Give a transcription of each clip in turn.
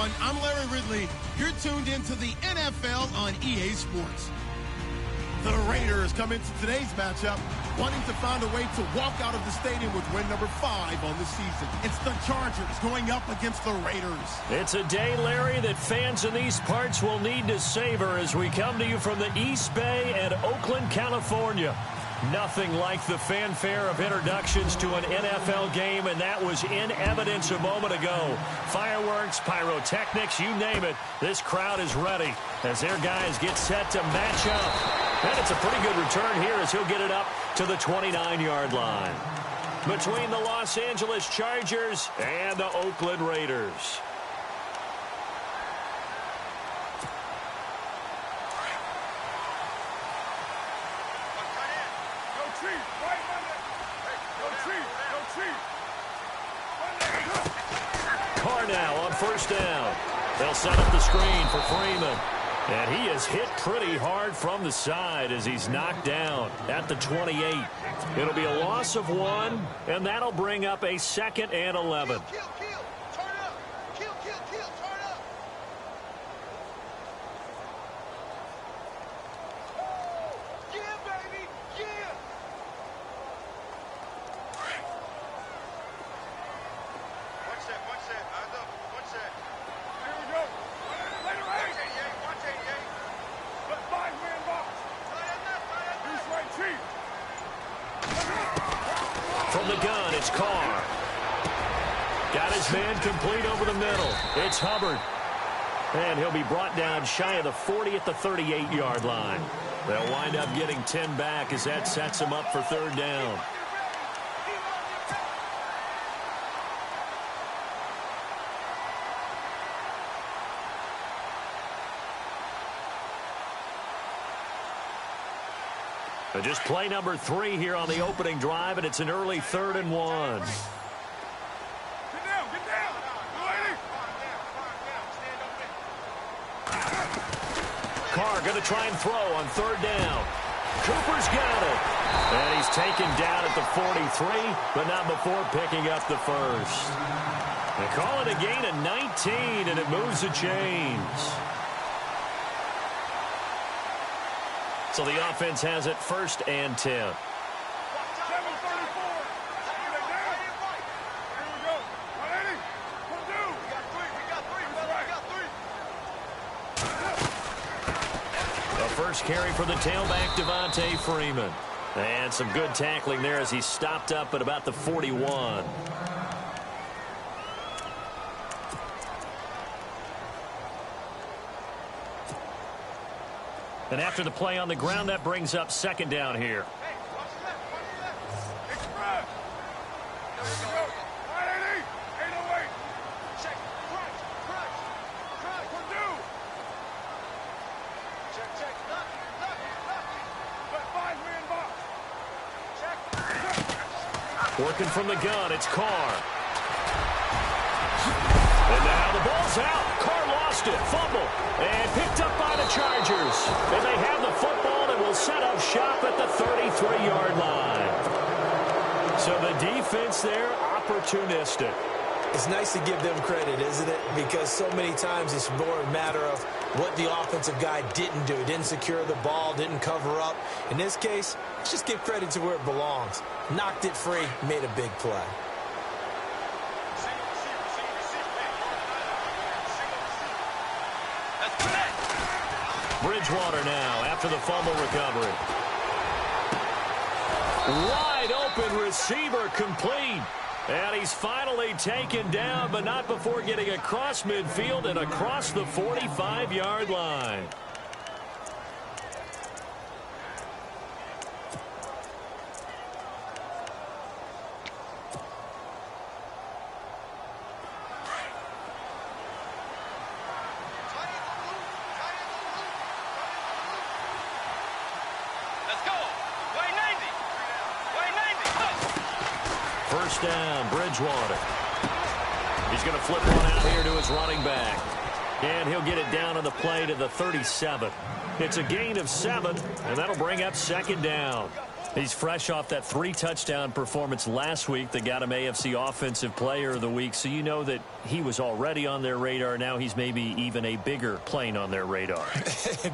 everyone. I'm Larry Ridley. You're tuned into the NFL on EA Sports. The Raiders come into today's matchup wanting to find a way to walk out of the stadium with win number 5 on the season. It's the Chargers going up against the Raiders. It's a day, Larry, that fans in these parts will need to savor as we come to you from the East Bay and Oakland, California. Nothing like the fanfare of introductions to an NFL game, and that was in evidence a moment ago. Fireworks, pyrotechnics, you name it. This crowd is ready as their guys get set to match up. And it's a pretty good return here as he'll get it up to the 29-yard line. Between the Los Angeles Chargers and the Oakland Raiders. Carr now on first down. They'll set up the screen for Freeman. And he is hit pretty hard from the side as he's knocked down at the 28. It'll be a loss of 1, and that'll bring up a 2nd and 11. From the gun, it's Carr. Got his man complete over the middle. It's Hubbard. And he'll be brought down shy of the 40 at the 38-yard line. They'll wind up getting 10 back as that sets him up for 3rd down. Just play number 3 here on the opening drive, and it's an early 3rd and 1. Carr going to try and throw on 3rd down. Cooper's got it. And he's taken down at the 43, but not before picking up the first. They call it a gain of 19, and it moves the chains. So the offense has it 1st and 10. The first carry for the tailback, Devontae Freeman. And some good tackling there as he stopped up at about the 41. And after the play on the ground, that brings up 2nd down here. Working from the gun, it's Carr. And now the ball's out. Carr lost it. Fumble. And picked up by the Chargers. And they have the football and will set up shop at the 33-yard line. So the defense there, opportunistic. It's nice to give them credit, isn't it? Because so many times it's more a matter of what the offensive guy didn't do. Didn't secure the ball, didn't cover up. In this case, let's just give credit to where it belongs. Knocked it free, made a big play. Bridgewater now after the fumble recovery. Wide open receiver complete. And he's finally taken down, but not before getting across midfield and across the 45-yard line. First down, Bridgewater. He's going to flip one out here to his running back. And he'll get it down on the play to the 37. It's a gain of 7, and that'll bring up 2nd down. He's fresh off that 3-touchdown performance last week that got him AFC Offensive Player of the Week, so you know that he was already on their radar. Now he's maybe even a bigger plane on their radar.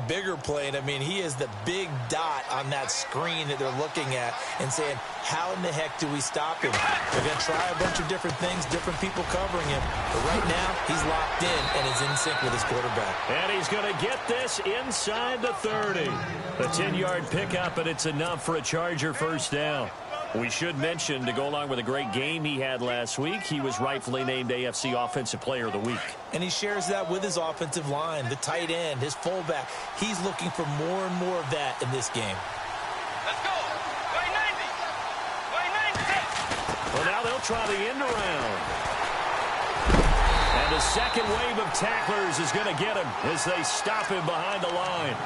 Bigger plane. I mean, he is the big dot on that screen that they're looking at and saying, how in the heck do we stop him? They're going to try a bunch of different things, different people covering him. But right now, he's locked in and is in sync with his quarterback. And he's going to get this inside the 30. The 10-yard pickup, and it's enough for a Charger first down. We should mention, to go along with a great game he had last week, he was rightfully named AFC Offensive Player of the Week. And he shares that with his offensive line, the tight end, his fullback. He's looking for more and more of that in this game. Let's go. Way 90. Way 96. Well, now they'll try the end around. And the second wave of tacklers is going to get him as they stop him behind the line.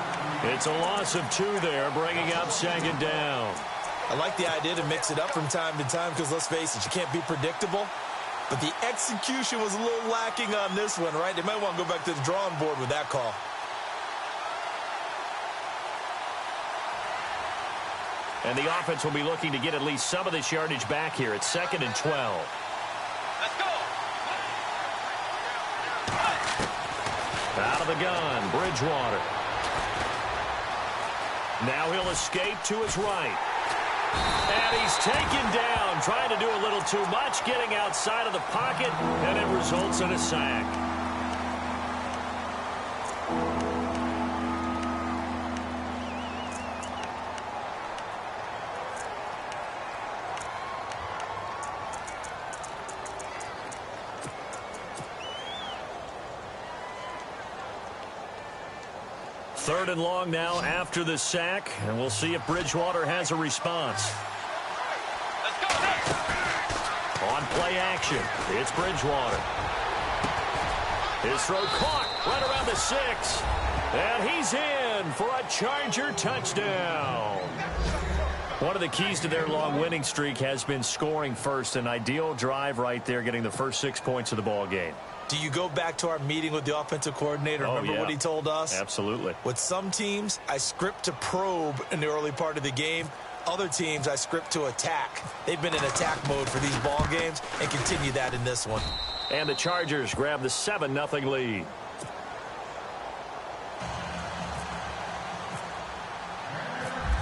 It's a loss of 2 there, bringing up second down. I like the idea to mix it up from time to time because, let's face it, you can't be predictable. But the execution was a little lacking on this one, right? They might want to go back to the drawing board with that call. And the offense will be looking to get at least some of this yardage back here. It's 2nd and 12. Let's go. Out of the gun, Bridgewater. Now he'll escape to his right. And he's taken down, trying to do a little too much, getting outside of the pocket, and it results in a sack. Third and long now after the sack, and we'll see if Bridgewater has a response. Let's go. On play action, it's Bridgewater. His throw caught right around the 6. And he's in for a Charger touchdown. One of the keys to their long winning streak has been scoring first. An ideal drive right there, getting the first 6 points of the ball game. Do you go back to our meeting with the offensive coordinator? Remember what he told us? Absolutely. With some teams, I script to probe in the early part of the game. Other teams, I script to attack. They've been in attack mode for these ball games and continue that in this one. And the Chargers grab the 7-0 lead.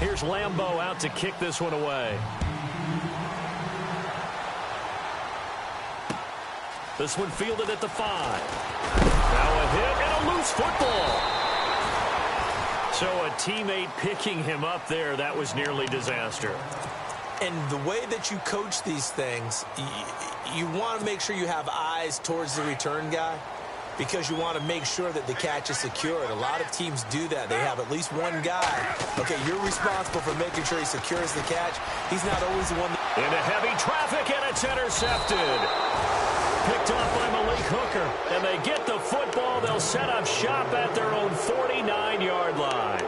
Here's Lambeau out to kick this one away. This one fielded at the 5. Now a hit and a loose football. So a teammate picking him up there, that was nearly disaster. And the way that you coach these things, you want to make sure you have eyes towards the return guy because you want to make sure that the catch is secured. A lot of teams do that. They have at least one guy. Okay, you're responsible for making sure he secures the catch. He's not always the one. Into heavy traffic, and it's intercepted. Picked off by Malik Hooker, and they get the football. They'll set up shop at their own 49-yard line.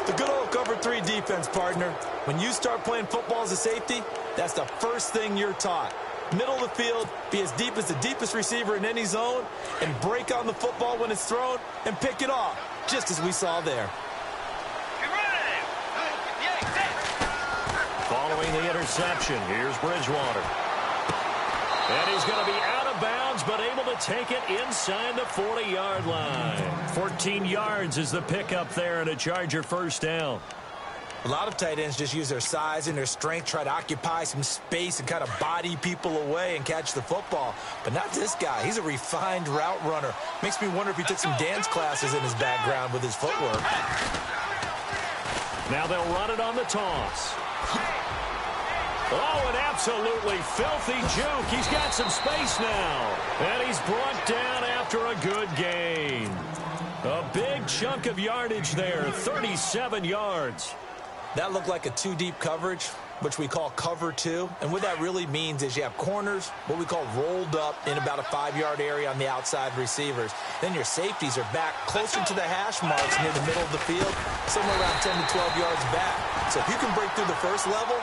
The good old cover 3 defense, partner. When you start playing football as a safety, that's the first thing you're taught. Middle of the field, be as deep as the deepest receiver in any zone, and break on the football when it's thrown and pick it off, just as we saw there. Following the interception, here's Bridgewater. And he's going to be out of bounds, but able to take it inside the 40-yard line. 14 yards is the pickup there, and a Charger first down. A lot of tight ends just use their size and their strength, try to occupy some space and kind of body people away and catch the football. But not this guy. He's a refined route runner. Makes me wonder if he took some dance classes in his background with his footwork. Now they'll run it on the toss. Oh, an absolutely filthy juke. He's got some space now. And he's brought down after a good gain. A big chunk of yardage there, 37 yards. That looked like a 2-deep coverage, which we call cover 2. And what that really means is you have corners, what we call rolled up in about a 5-yard area on the outside receivers. Then your safeties are back closer to the hash marks near the middle of the field, somewhere around 10 to 12 yards back. So if you can break through the first level,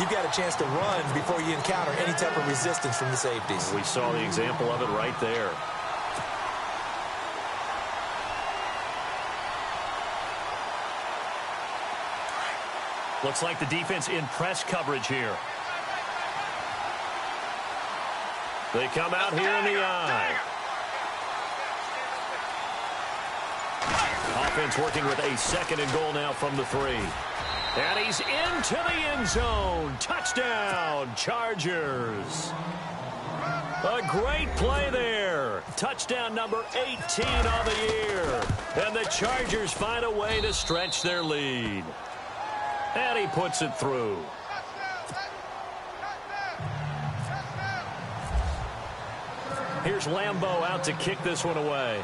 you've got a chance to run before you encounter any type of resistance from the safeties. We saw the example of it right there. Looks like the defense in press coverage here. They come out here in the eye. Offense working with a 2nd and goal now from the 3. And he's into the end zone. Touchdown, Chargers. A great play there. Touchdown number 18 on the year. And the Chargers find a way to stretch their lead. And he puts it through. Here's Lambeau out to kick this one away.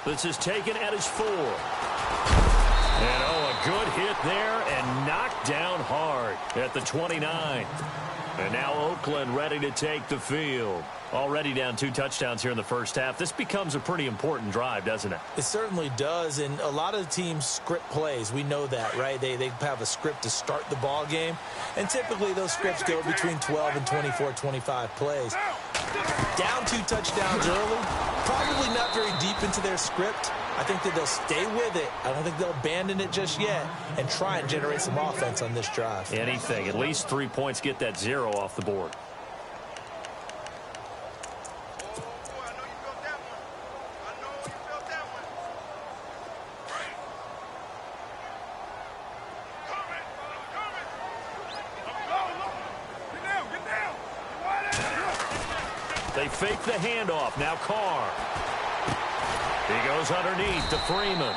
This is taken at his 4. And, oh, a good hit there and knocked down hard at the 29. And now Oakland ready to take the field. Already down 2 touchdowns here in the first half. This becomes a pretty important drive, doesn't it? It certainly does, and a lot of the teams script plays. We know that, right? They have a script to start the ball game, and typically those scripts go between 12 and 24, 25 plays. Down 2 touchdowns early, probably not very deep into their script. I think that they'll stay with it. I don't think they'll abandon it just yet and try and generate some offense on this drive. Anything. At least 3 points, get that 0 off the board. They fake the handoff. Now Carr. He goes underneath to Freeman.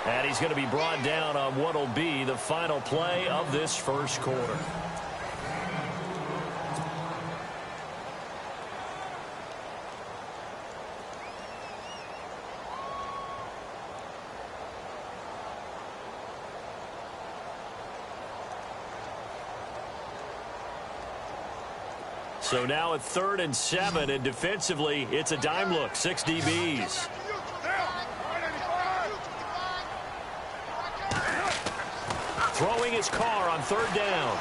And he's going to be brought down on what will be the final play of this first quarter. So now at 3rd and 7, and defensively, it's a dime look. 6 DBs. Throwing his Carr on 3rd down.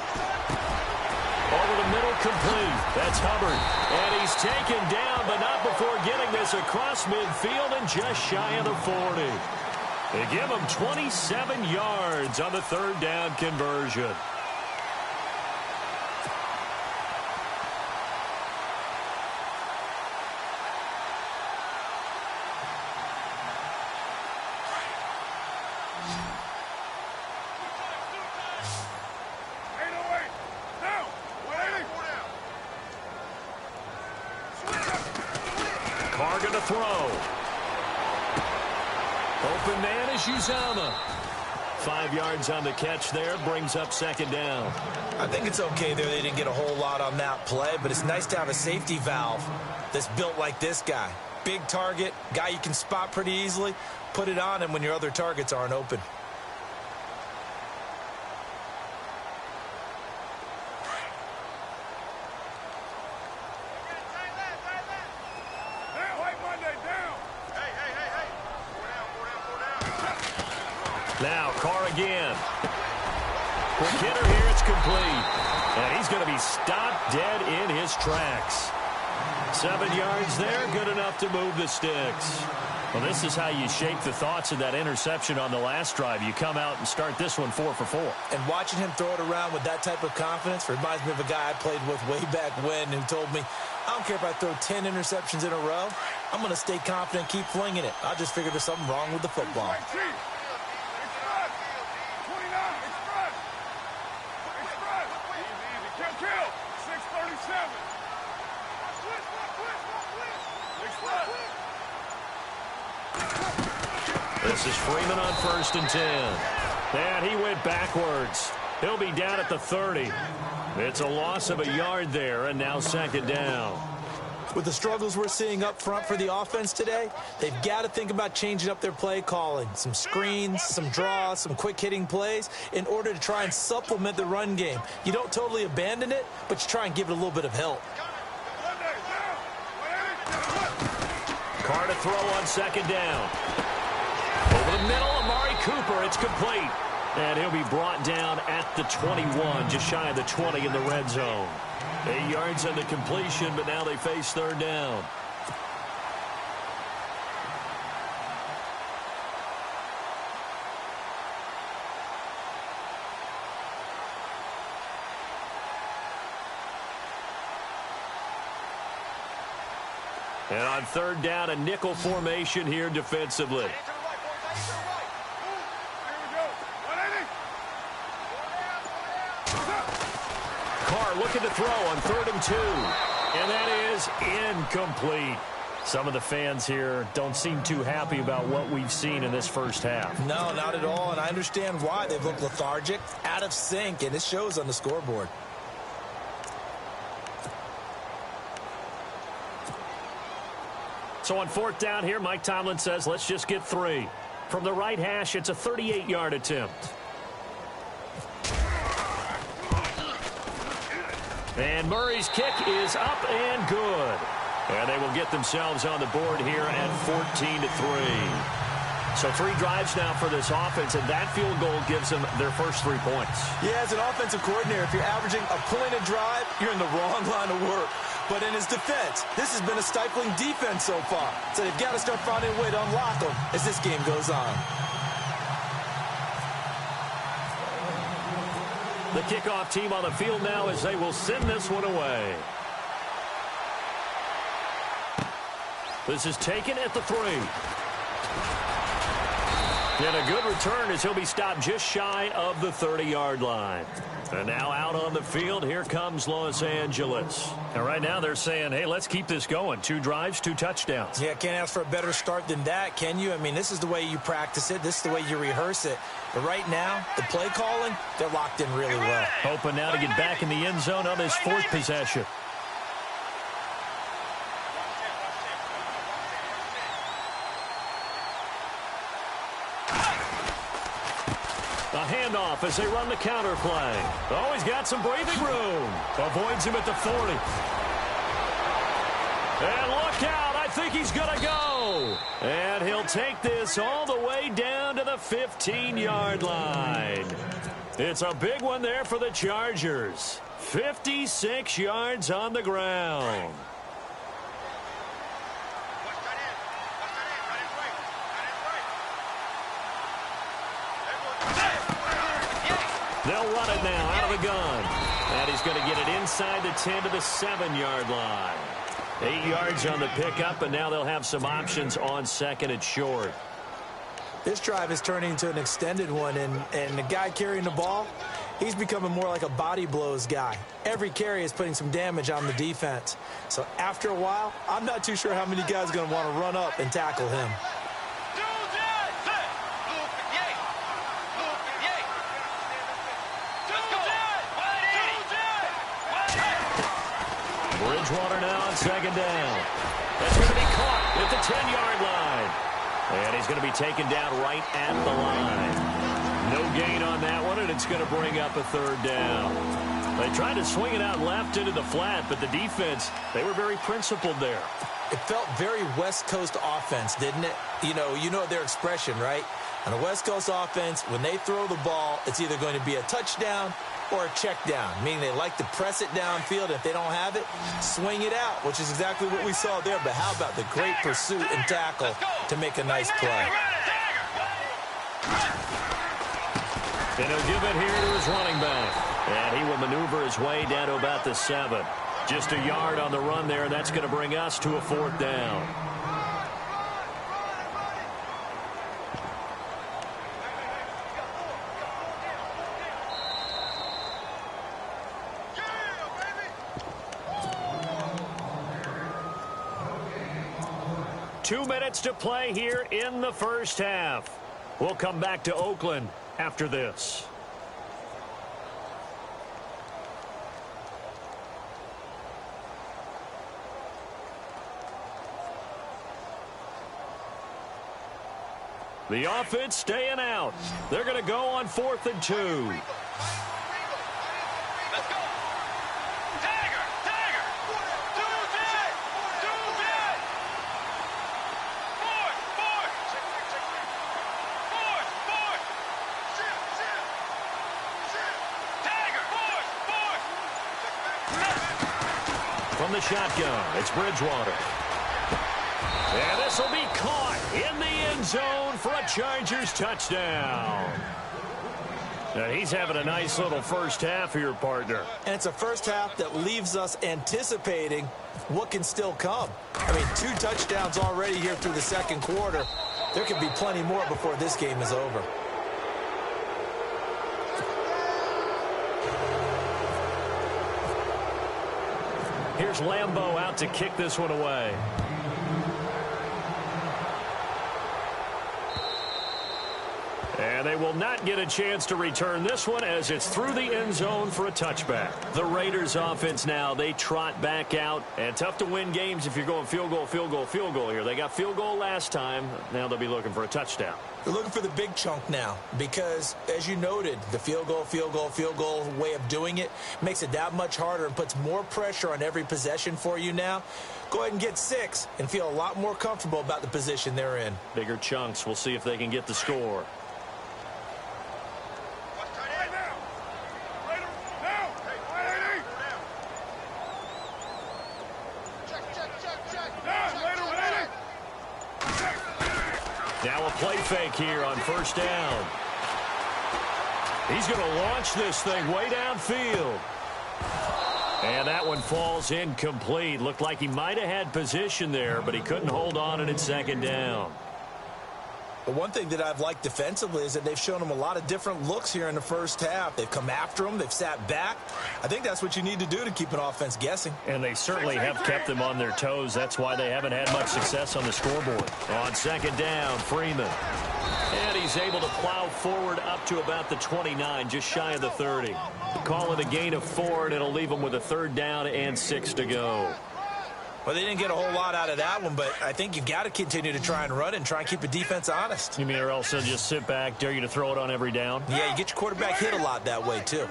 Over the middle, complete. That's Hubbard. And he's taken down, but not before getting this across midfield and just shy of the 40. They give him 27 yards on the 3rd down conversion. Carr going to throw. Open man is Uzama. 5 yards on the catch there, brings up 2nd down. I think it's okay there. They didn't get a whole lot on that play, but it's nice to have a safety valve that's built like this guy. Big target, guy you can spot pretty easily. Put it on him when your other targets aren't open. Now, Carr again. Quick hitter here, it's complete. And he's going to be stopped dead in his tracks. 7 yards there, good enough to move the sticks. Well, this is how you shape the thoughts of that interception on the last drive. You come out and start this one 4 for 4. And watching him throw it around with that type of confidence reminds me of a guy I played with way back when who told me, I don't care if I throw 10 interceptions in a row. I'm going to stay confident, keep flinging it. I just figured there's something wrong with the football. This is Freeman on 1st and 10. And he went backwards. He'll be down at the 30. It's a loss of a yard there, and now 2nd down. With the struggles we're seeing up front for the offense today, they've got to think about changing up their play calling. Some screens, some draws, some quick-hitting plays in order to try and supplement the run game. You don't totally abandon it, but you try and give it a little bit of help. Carr to throw on 2nd down. Over the middle, Amari Cooper. It's complete. And he'll be brought down at the 21, just shy of the 20 in the red zone. 8 yards on the completion, but now they face 3rd down. And on third down, a nickel formation here defensively. Carr looking to throw on 3rd and 2. And that is incomplete. Some of the fans here don't seem too happy about what we've seen in this first half. No, not at all, and I understand why. They've looked lethargic, out of sync, and it shows on the scoreboard. So on 4th down here, Mike Tomlin says, let's just get 3. From the right hash, it's a 38-yard attempt. And Murray's kick is up and good. And they will get themselves on the board here at 14-3. So 3 drives now for this offense, and that field goal gives them their first 3 points. Yeah, as an offensive coordinator, if you're averaging a point a drive, you're in the wrong line of work. But in his defense, this has been a stifling defense so far. So they've got to start finding a way to unlock them as this game goes on. The kickoff team on the field now as they will send this one away. This is taken at the 3. And a good return as he'll be stopped just shy of the 30-yard line. And now out on the field, here comes Los Angeles. And right now they're saying, hey, let's keep this going. 2 drives, 2 touchdowns. Yeah, can't ask for a better start than that, can you? I mean, this is the way you practice it. This is the way you rehearse it. But right now, the play calling, they're locked in really well. Hoping now to get back in the end zone on his 4th possession. A handoff as they run the counter play. Oh, he's got some breathing room. Avoids him at the 40. And look out. I think he's going to go. And he'll take this all the way down to the 15-yard line. It's a big one there for the Chargers. 56 yards on the ground. They'll run it now out of the gun. And he's going to get it inside the 10 to the 7-yard line. 8 yards on the pickup, and now they'll have some options on 2nd and short. This drive is turning into an extended one, and the guy carrying the ball, he's becoming more like a body blows guy. Every carry is putting some damage on the defense. So after a while, I'm not too sure how many guys are going to want to run up and tackle him. Bridgewater now on 2nd down. That's going to be caught at the 10-yard line. And he's going to be taken down right at the line. No gain on that one, and it's going to bring up a 3rd down. They tried to swing it out left into the flat, but the defense, they were very principled there. It felt very West Coast offense, didn't it? You know their expression, right? On a West Coast offense, when they throw the ball, it's either going to be a touchdown or a check down, meaning they like to press it downfield. If they don't have it, swing it out, which is exactly what we saw there. But how about the great pursuit and tackle to make a nice play? And he'll give it here to his running back. And he will maneuver his way down to about the 7. Just a yard on the run there, and that's going to bring us to a 4th down. Two minutes to play here in the first half. We'll come back to Oakland after this. The offense staying out. They're going to go on 4th and 2. From the shotgun, it's Bridgewater. And this will be caught in the end zone for a Chargers touchdown. And he's having a nice little first half here, partner. And it's a first half that leaves us anticipating what can still come. I mean, 2 touchdowns already here through the second quarter. There could be plenty more before this game is over. Here's Lambeau out to kick this one away. And they will not get a chance to return this one as it's through the end zone for a touchback. The Raiders offense now, they trot back out. And tough to win games if you're going field goal, field goal, field goal here. They got field goal last time. Now they'll be looking for a touchdown. They're looking for the big chunk now because, as you noted, the field goal way of doing it makes it that much harder and puts more pressure on every possession for you now. Go ahead and get 6 and feel a lot more comfortable about the position they're in. Bigger chunks. We'll see if they can get the score. Now a play fake here on first down. He's going to launch this thing way downfield. And that one falls incomplete. Looked like he might have had position there, but he couldn't hold on it at second down. But one thing that I've liked defensively is that they've shown him a lot of different looks here in the first half. They've come after him. They've sat back. I think that's what you need to do to keep an offense guessing. And they certainly have kept them on their toes. That's why they haven't had much success on the scoreboard. On second down, Freeman. And he's able to plow forward up to about the 29, just shy of the 30. Call it a gain of 4, and it'll leave them with a 3rd down and 6 to go. Well, they didn't get a whole lot out of that one, but I think you've got to continue to try and run it and try and keep the defense honest. You mean or else they'll just sit back, dare you to throw it on every down? Yeah, you get your quarterback hit a lot that way, too.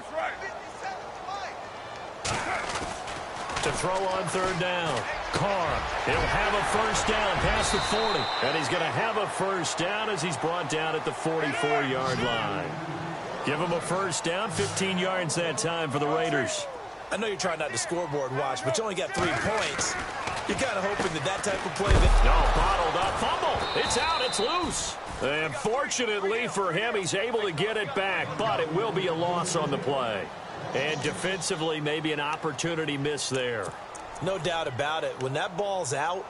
To throw on 3rd down. Carr, he'll have a 1st down past the 40. And he's going to have a 1st down as he's brought down at the 44-yard line. Give him a 1st down, 15 yards that time for the Raiders. I know you're trying not to scoreboard watch, but you only got 3 points. You're kind of hoping that type of play... Bottled up. Fumble. It's out. It's loose. And fortunately for him, he's able to get it back, but it will be a loss on the play. And defensively, maybe an opportunity miss there. No doubt about it. When that ball's out,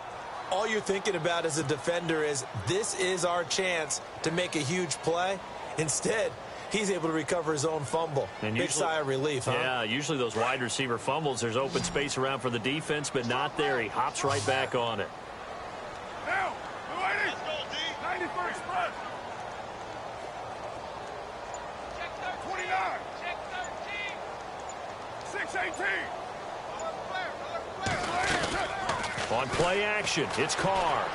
all you're thinking about as a defender is, this is our chance to make a huge play. Instead, he's able to recover his own fumble. And big sigh of relief, huh? Yeah, usually those wide receiver fumbles, there's open space around for the defense, but not there. He hops right back on it. Now, 91st press. Check 29. Check 13. 6-18. On play action, it's Carr.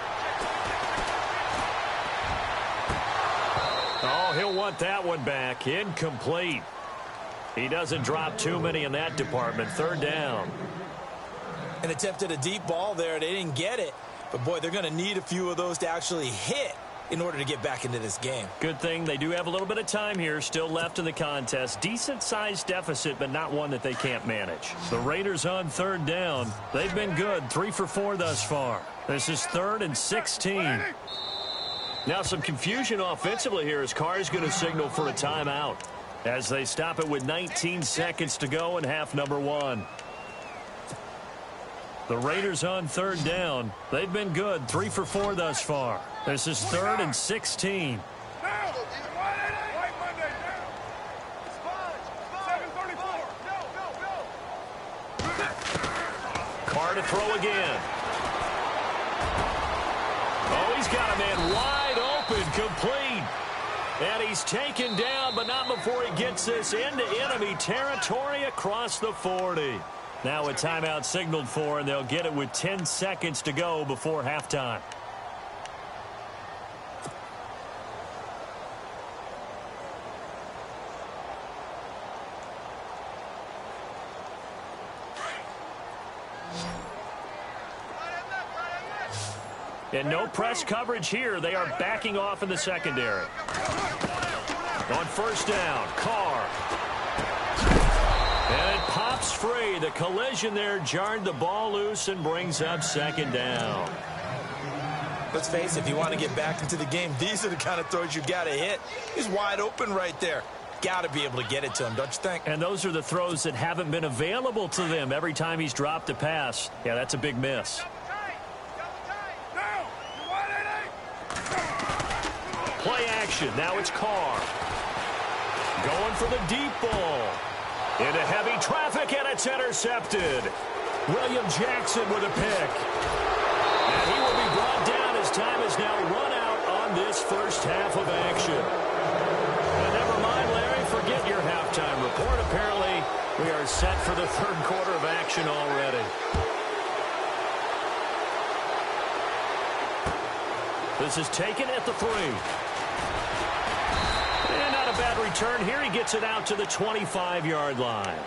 Oh, he'll want that one back. Incomplete. He doesn't drop too many in that department. 3rd down. An attempt at a deep ball there. They didn't get it. But, boy, they're going to need a few of those to actually hit in order to get back into this game. Good thing they do have a little bit of time here still left in the contest. Decent-sized deficit, but not one that they can't manage. The Raiders on 3rd down. They've been good. 3 for 4 thus far. This is 3rd and 16. Now some confusion offensively here as Carr is going to signal for a timeout as they stop it with 19 seconds to go in half number 1. The Raiders on 3rd down. They've been good. 3 for 4 thus far. This is 3rd and 16. Carr to throw again. Oh, he's got a man wide open, complete. And he's taken down, but not before he gets this into enemy territory across the 40. Now a timeout signaled for, and they'll get it with 10 seconds to go before halftime. And no press coverage here. They are backing off in the secondary. On 1st down, Carr. And it pops free. The collision there jarred the ball loose and brings up 2nd down. Let's face it, if you want to get back into the game, these are the kind of throws you got to hit. He's wide open right there. got to be able to get it to him, don't you think? And those are the throws that haven't been available to them every time he's dropped a pass. Yeah, that's a big miss. Play action. Now it's Carr. Going for the deep ball. Into heavy traffic, and it's intercepted. William Jackson with a pick. And he will be brought down as time is now run out on this first half of action. And never mind, Larry, forget your halftime report. Apparently, we are set for the third quarter of action already. This is taken at the 3. And not a bad return here. He gets it out to the 25-yard line.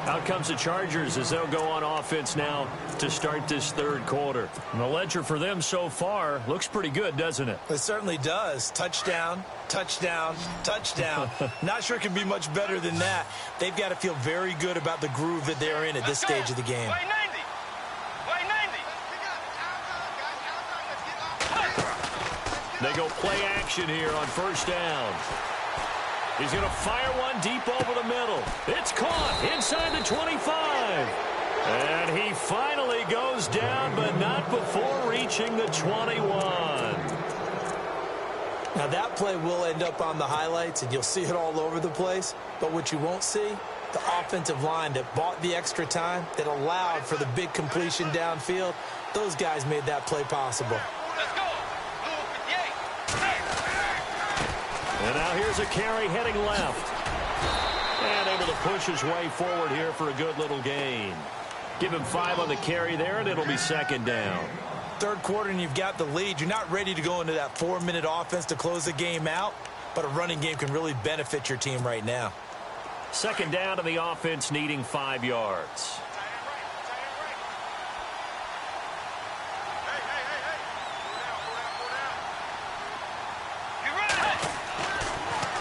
Out comes the Chargers as they'll go on offense now to start this third quarter. And the ledger for them so far looks pretty good, doesn't it? It certainly does. Touchdown, touchdown, touchdown. Not sure it can be much better than that. They've got to feel very good about the groove that they're in at this stage of the game. They go play action here on first down. He's going to fire one deep over the middle. It's caught inside the 25. And he finally goes down, but not before reaching the 21. Now, that play will end up on the highlights, and you'll see it all over the place. But what you won't see, the offensive line that bought the extra time, that allowed for the big completion downfield, those guys made that play possible. Let's go. And now here's a carry heading left. And able to push his way forward here for a good little gain. Give him 5 on the carry there, and it'll be second down. Third quarter, and you've got the lead. You're not ready to go into that 4-minute offense to close the game out, but a running game can really benefit your team right now. Second down to the offense, needing 5 yards.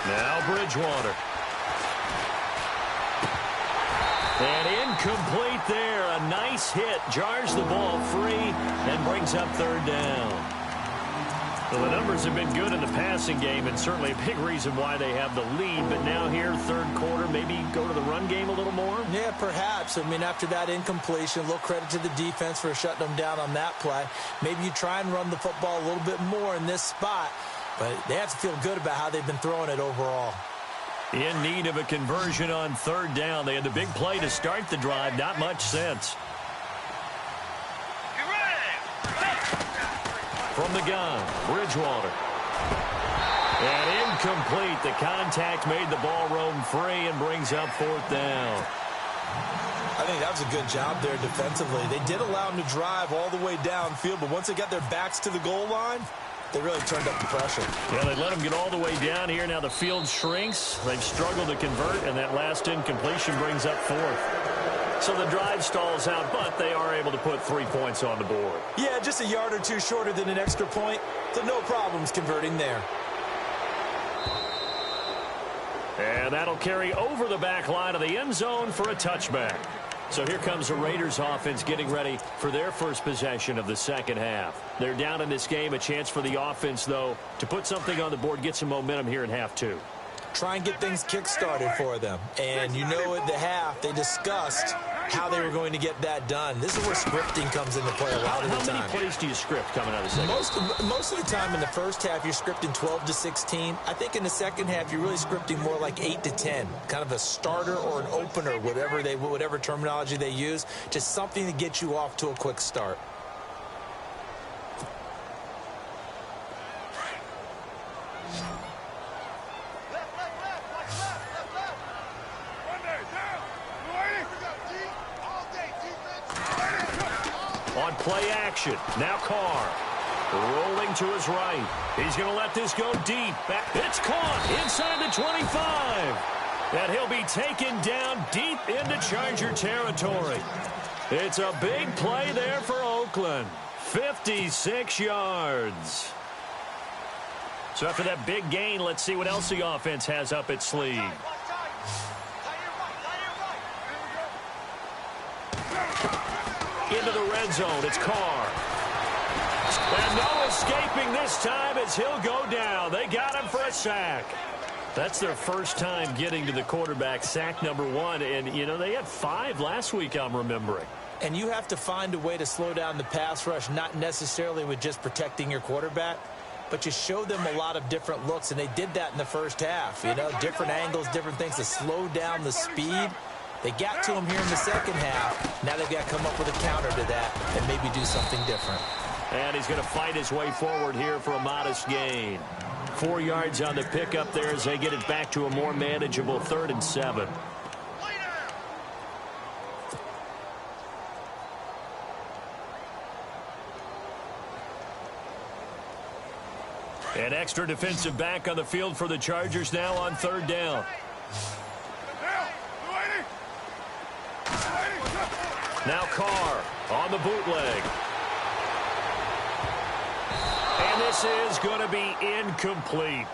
Now Bridgewater. And incomplete there. A nice hit. Jars the ball free and brings up third down. Well, the numbers have been good in the passing game and certainly a big reason why they have the lead. But now here, third quarter, maybe go to the run game a little more? Yeah, perhaps. I mean, after that incompletion, a little credit to the defense for shutting them down on that play. Maybe you try and run the football a little bit more in this spot. But they have to feel good about how they've been throwing it overall. In need of a conversion on third down. They had the big play to start the drive. Not much sense. From the gun, Bridgewater. And incomplete. The contact made the ball roam free and brings up fourth down. I think that was a good job there defensively. They did allow them to drive all the way downfield, but once they got their backs to the goal line, they really turned up the pressure. Yeah, they let them get all the way down here. Now the field shrinks. They've struggled to convert, and that last incompletion brings up fourth. So the drive stalls out, but they are able to put 3 points on the board. Yeah, just a yard or two shorter than an extra point, so no problems converting there. And that'll carry over the back line of the end zone for a touchback. So here comes the Raiders offense getting ready for their first possession of the second half. They're down in this game. A chance for the offense, though, to put something on the board, get some momentum here in half 2. Try and get things kick-started for them. And you know at the half, they discussed how they were going to get that done. This is where scripting comes into play a lot of the time. How many plays do you script coming out of the second? Most of the time in the first half, you're scripting 12 to 16. I think in the second half, you're really scripting more like 8 to 10. Kind of a starter or an opener, whatever terminology they use. Just something to get you off to a quick start. On play action, now Carr. Rolling to his right. He's going to let this go deep. It's caught inside the 25. And he'll be taken down deep into Charger territory. It's a big play there for Oakland. 56 yards. So after that big gain, let's see what else the offense has up its sleeve. Into the red zone, it's Carr. And no escaping this time as he'll go down. They got him for a sack. That's their first time getting to the quarterback, sack number 1. And, you know, they had 5 last week, I'm remembering. And you have to find a way to slow down the pass rush, not necessarily with just protecting your quarterback, but you show them a lot of different looks, and they did that in the first half. You know, different angles, different things to slow down the speed. They got to him here in the second half. Now they've got to come up with a counter to that and maybe do something different. And he's going to fight his way forward here for a modest gain. 4 yards on the pickup there as they get it back to a more manageable 3rd and 7. An extra defensive back on the field for the Chargers now on 3rd down. Now Carr on the bootleg. And this is going to be incomplete.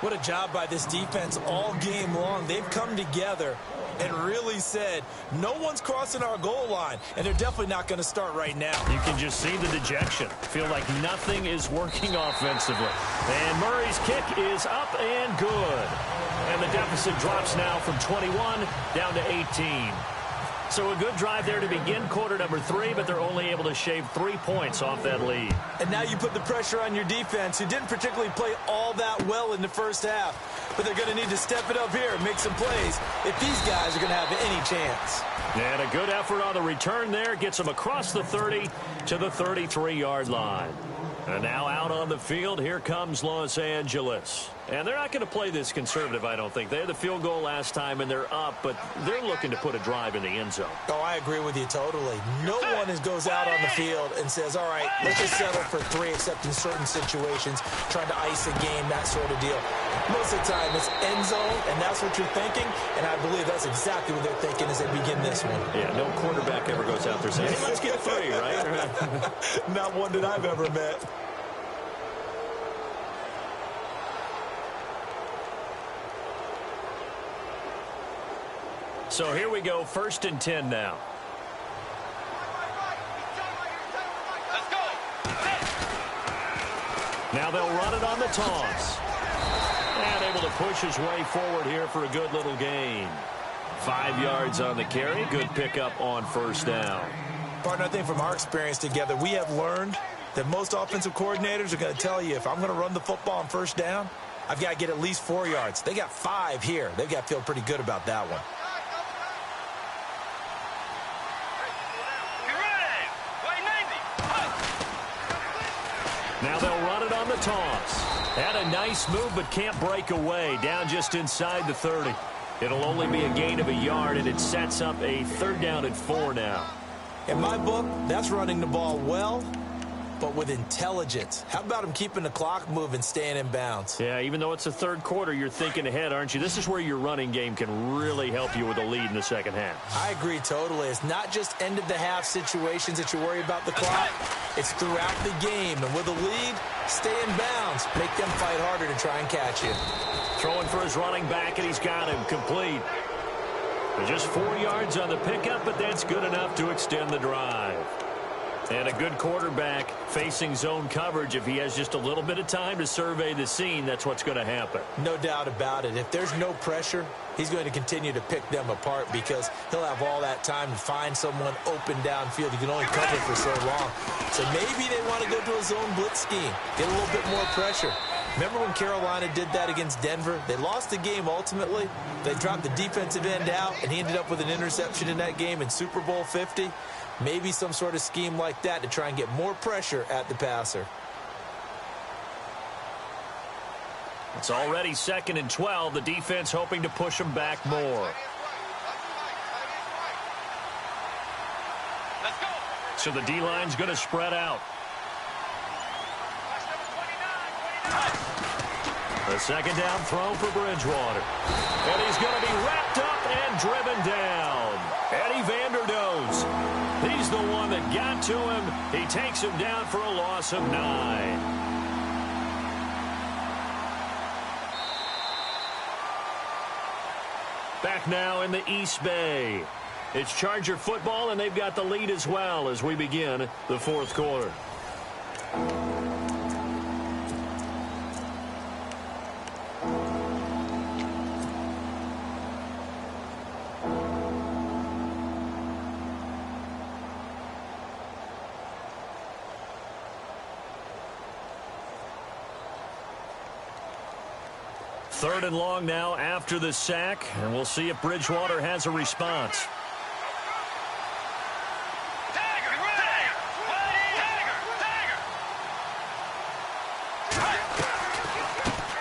What a job by this defense all game long. They've come together and really said, no one's crossing our goal line, and they're definitely not going to start right now. You can just see the dejection. Feel like nothing is working offensively. And Murray's kick is up and good. And the deficit drops now from 21 down to 18. So a good drive there to begin quarter number 3, but they're only able to shave 3 points off that lead. And now you put the pressure on your defense, who didn't particularly play all that well in the first half. But they're going to need to step it up here and make some plays if these guys are going to have any chance. And a good effort on the return there gets them across the 30 to the 33-yard line. And now out on the field, here comes Los Angeles. And they're not going to play this conservative, I don't think. They had the field goal last time, and they're up, but they're looking to put a drive in the end zone. Oh, I agree with you totally. No one goes out on the field and says, all right, let's just settle for 3, except in certain situations, trying to ice a game, that sort of deal. Most of the time, it's end zone, and that's what you're thinking, and I believe that's exactly what they're thinking as they begin this one. Yeah, no quarterback ever goes out there saying, hey, let's get 3, right? Not one that I've ever met. So here we go, 1st and 10 now. Let's go. Now they'll run it on the toss. And able to push his way forward here for a good little gain. 5 yards on the carry. Good pickup on 1st down. Partner, I think from our experience together, we have learned that most offensive coordinators are going to tell you, if I'm going to run the football on 1st down, I've got to get at least 4 yards. They got 5 here. They've got to feel pretty good about that one. Now they'll run it on the toss. Had a nice move, but can't break away. Down just inside the 30. It'll only be a gain of a yard, and it sets up a 3rd down and 4 now. In my book, that's running the ball well, but with intelligence. How about him keeping the clock moving, staying in bounds? Yeah, even though it's the 3rd quarter, you're thinking ahead, aren't you? This is where your running game can really help you with a lead in the 2nd half. I agree totally. It's not just end-of-the-half situations that you worry about the clock. It's throughout the game. And with a lead, stay in bounds. Make them fight harder to try and catch you. Throwing for his running back, and he's got him complete. Just 4 yards on the pickup, but that's good enough to extend the drive. And a good quarterback facing zone coverage. If he has just a little bit of time to survey the scene, that's what's going to happen. No doubt about it. If there's no pressure, he's going to continue to pick them apart because he'll have all that time to find someone open downfield. He can only cover for so long. So maybe they want to go to a zone blitz scheme, get a little bit more pressure. Remember when Carolina did that against Denver? They lost the game ultimately. They dropped the defensive end out, and he ended up with an interception in that game in Super Bowl 50. Maybe some sort of scheme like that to try and get more pressure at the passer. It's already 2nd and 12. The defense hoping to push them back more. Let's go. So the D-line's going to spread out. The 2nd down throw for Bridgewater. And he's going to be wrapped up and driven down. Eddie Vanderdoes. He's the one that got to him. He takes him down for a loss of 9. Back now in the East Bay. It's Charger football, and they've got the lead as well as we begin the 4th quarter. 3rd and long now after the sack, and we'll see if Bridgewater has a response.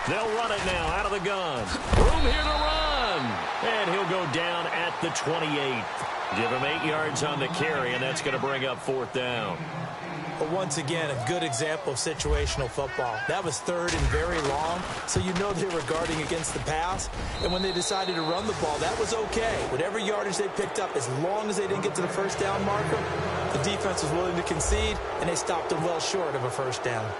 They'll run it now out of the gun. Room here to run. And he'll go down at the 28. Give him 8 yards on the carry, and that's going to bring up 4th down. But once again, a good example of situational football. That was 3rd and very long, so you know they were guarding against the pass. And when they decided to run the ball, that was okay. Whatever yardage they picked up, as long as they didn't get to the 1st down marker, the defense was willing to concede, and they stopped them well short of a 1st down.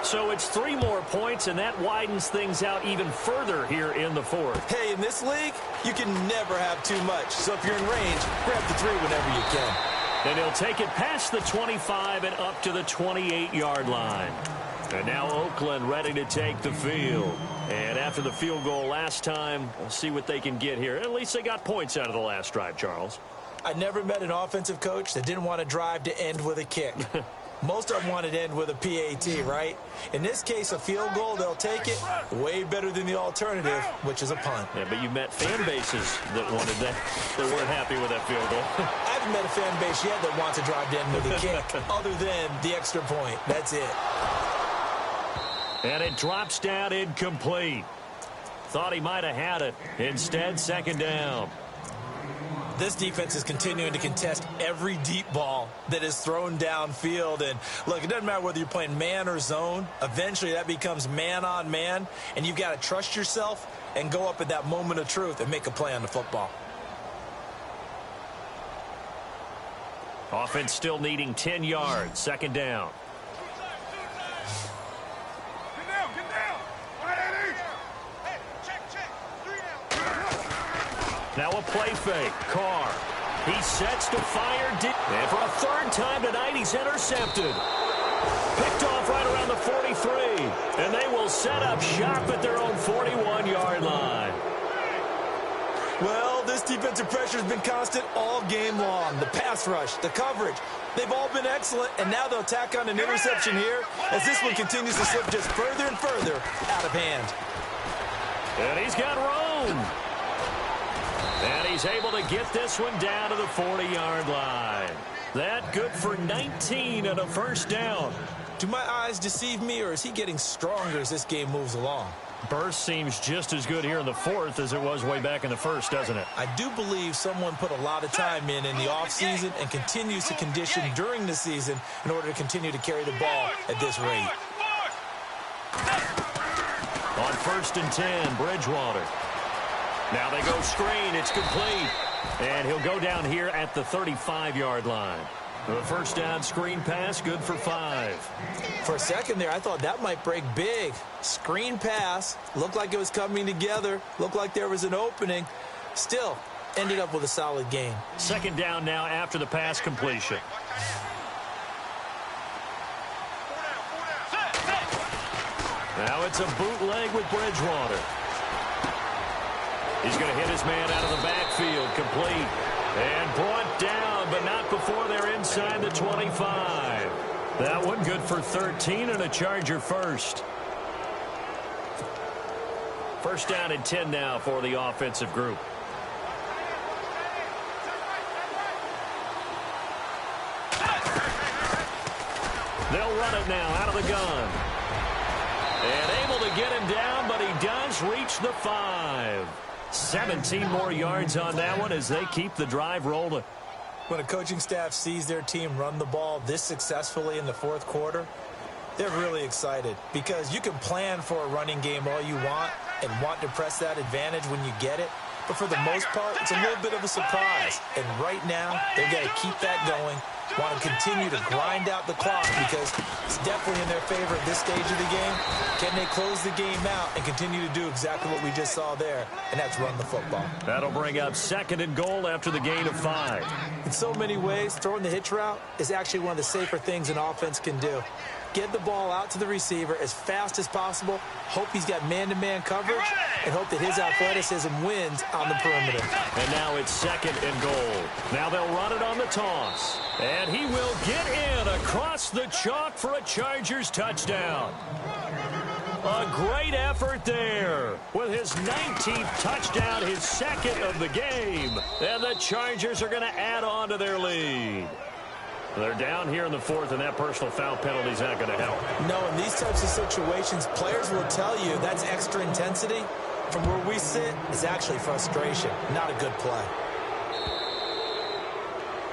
So it's 3 more points, and that widens things out even further here in the 4th. Hey, in this league, you can never have too much. So if you're in range, grab the 3 whenever you can. And he'll take it past the 25 and up to the 28-yard line. And now Oakland ready to take the field. And after the field goal last time, we'll see what they can get here. At least they got points out of the last drive, Charles. I never met an offensive coach that didn't want a drive to end with a kick. Most of them wanted to end with a PAT, right? In this case, a field goal, they'll take it. Way better than the alternative, which is a punt. Yeah, but you met fan bases that wanted that. They weren't happy with that field goal. I haven't met a fan base yet that wants a drive to end with a kick, other than the extra point. That's it. And it drops down incomplete. Thought he might have had it. Instead, 2nd down. This defense is continuing to contest every deep ball that is thrown downfield. And, look, it doesn't matter whether you're playing man or zone. Eventually, that becomes man-on-man, and you've got to trust yourself and go up at that moment of truth and make a play on the football. Offense still needing 10 yards. 2nd down. Now a play fake. Carr. He sets to fire. And for a 3rd time tonight, he's intercepted. Picked off right around the 43. And they will set up shop at their own 41-yard line. Well, this defensive pressure has been constant all game long. The pass rush, the coverage, they've all been excellent. And now they'll tack on an interception here as this one continues to slip just further and further out of hand. And he's got room. And he's able to get this one down to the 40-yard line. That good for 19 and a 1st down. Do my eyes deceive me, or is he getting stronger as this game moves along? Burst seems just as good here in the 4th as it was way back in the 1st, doesn't it? I do believe someone put a lot of time in the offseason and continues to condition during the season in order to continue to carry the ball at this rate. On 1st and 10, Bridgewater. Now they go screen. It's complete. And he'll go down here at the 35-yard line. The 1st down screen pass, good for 5. For a second there, I thought that might break big. Screen pass. Looked like it was coming together. Looked like there was an opening. Still, ended up with a solid gain. 2nd down now after the pass completion. Now it's a bootleg with Bridgewater. He's going to hit his man out of the backfield, complete. And brought down, but not before they're inside the 25. That one good for 13 and a Charger 1st. 1st down and 10 now for the offensive group. They'll run it now out of the gun. And able to get him down, but he does reach the 5. 17 more yards on that one as they keep the drive rolling. When a coaching staff sees their team run the ball this successfully in the 4th quarter, they're really excited because you can plan for a running game all you want and want to press that advantage when you get it. But for the most part, it's a little bit of a surprise. And right now, they've got to keep that going, want to continue to grind out the clock because it's definitely in their favor at this stage of the game. Can they close the game out and continue to do exactly what we just saw there, and that's run the football. That'll bring up 2nd and goal after the gain of 5. In so many ways, throwing the hitch route is actually one of the safer things an offense can do. Get the ball out to the receiver as fast as possible, hope he's got man-to-man coverage, and hope that his athleticism wins on the perimeter. And now it's 2nd and goal. Now they'll run it on the toss. And he will get in across the chalk for a Chargers touchdown. A great effort there with his 19th touchdown, his second of the game. And the Chargers are going to add on to their lead. They're down here in the fourth, and that personal foul penalty is not going to help. No, in these types of situations, players will tell you that's extra intensity. From where we sit, it's actually frustration, not a good play.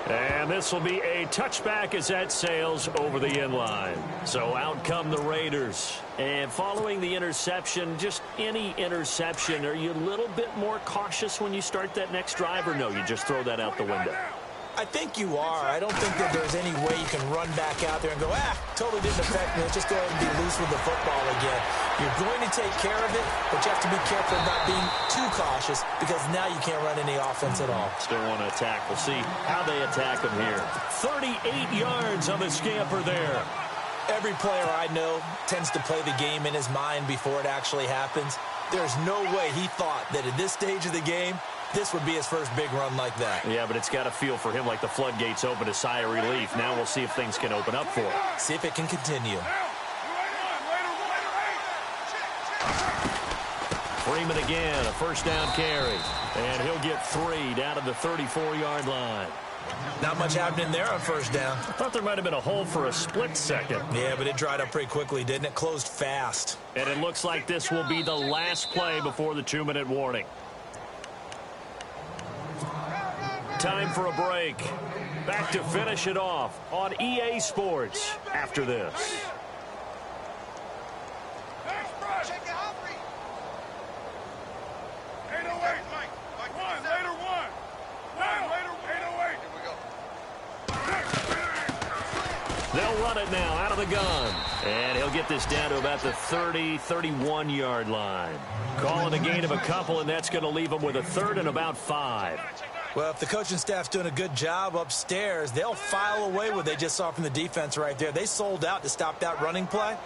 And this will be a touchback as that sails over the end line. So out come the Raiders. And following the interception, just any interception, are you a little bit more cautious when you start that next drive, or no, you just throw that out the window? I think you are. I don't think that there's any way you can run back out there and go, totally didn't affect me. Let's just go ahead and be loose with the football again. You're going to take care of it, but you have to be careful of not being too cautious because now you can't run any offense at all. Still want to attack. We'll see how they attack him here. 38 yards on the scamper there. Every player I know tends to play the game in his mind before it actually happens. There's no way he thought that at this stage of the game, this would be his first big run like that. Yeah, but it's got to feel for him like the floodgates open, a sigh of relief. Now we'll see if things can open up for him. See if it can continue. Freeman again, a first down carry. And he'll get 3 down to the 34-yard line. Not much happening there on first down. I thought there might have been a hole for a split second. Yeah, but it dried up pretty quickly, didn't it? Closed fast. And it looks like this will be the last play before the 2-minute warning. Time for a break. Back to finish it off on EA Sports after this. They'll run it now out of the gun. And he'll get this down to about the 30, 31-yard line. Calling a gain of a couple, and that's going to leave him with a third and about 5. Well, if the coaching staff's doing a good job upstairs, they'll file away what they just saw from the defense right there. They sold out to stop that running play.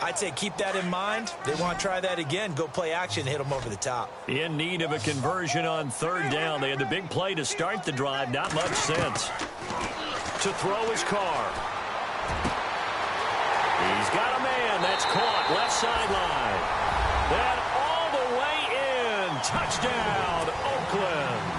I'd say keep that in mind. They want to try that again. Go play action, hit them over the top. In need of a conversion on third down. They had the big play to start the drive. Not much sense. To throw his car. He's got a man. That's caught. Left sideline. And all the way in. Touchdown, Oakland.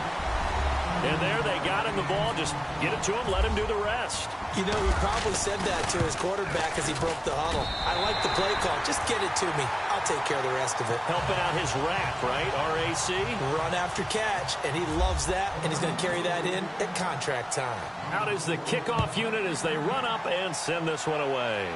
And there they got him the ball. Just get it to him, let him do the rest. You know, he probably said that to his quarterback as he broke the huddle. I like the play call. Just get it to me. I'll take care of the rest of it. Helping out his rack, right? RAC? Run after catch, and he loves that, and he's going to carry that in at contract time. Out is the kickoff unit as they run up and send this one away.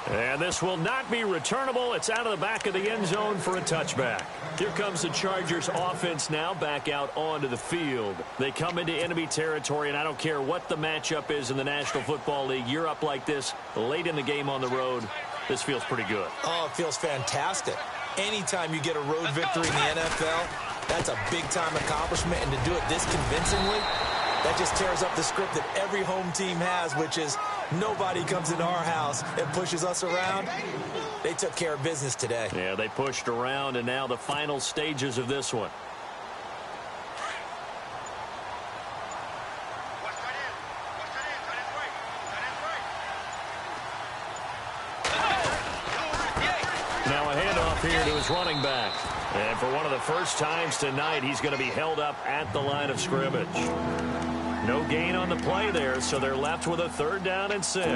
And this will not be returnable. It's out of the back of the end zone for a touchback. Here comes the Chargers offense now back out onto the field. They come into enemy territory, and I don't care what the matchup is in the National Football League. You're up like this late in the game on the road. This feels pretty good. Oh, it feels fantastic. Anytime you get a road victory in the NFL, that's a big-time accomplishment, and to do it this convincingly, that just tears up the script that every home team has, which is nobody comes into our house and pushes us around. They took care of business today. Yeah, they pushed around, and now the final stages of this one. Now a handoff here to his running back. And for one of the first times tonight, he's going to be held up at the line of scrimmage. No gain on the play there, so they're left with a 3rd down and 6.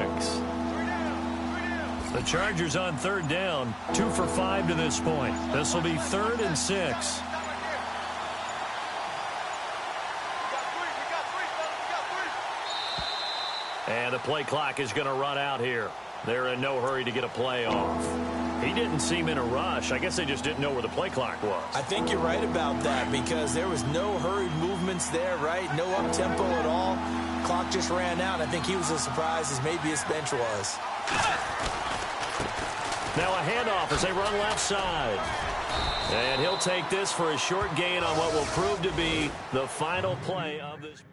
The Chargers on 3rd down, 2 for 5 to this point. This will be 3rd and 6. And the play clock is going to run out here. They're in no hurry to get a play off. He didn't seem in a rush. I guess they just didn't know where the play clock was. I think you're right about that because there was no hurried movements there, right? No up-tempo at all. Clock just ran out. I think he was as surprised as maybe his bench was. Now a handoff as they run left side. And he'll take this for a short gain on what will prove to be the final play of this.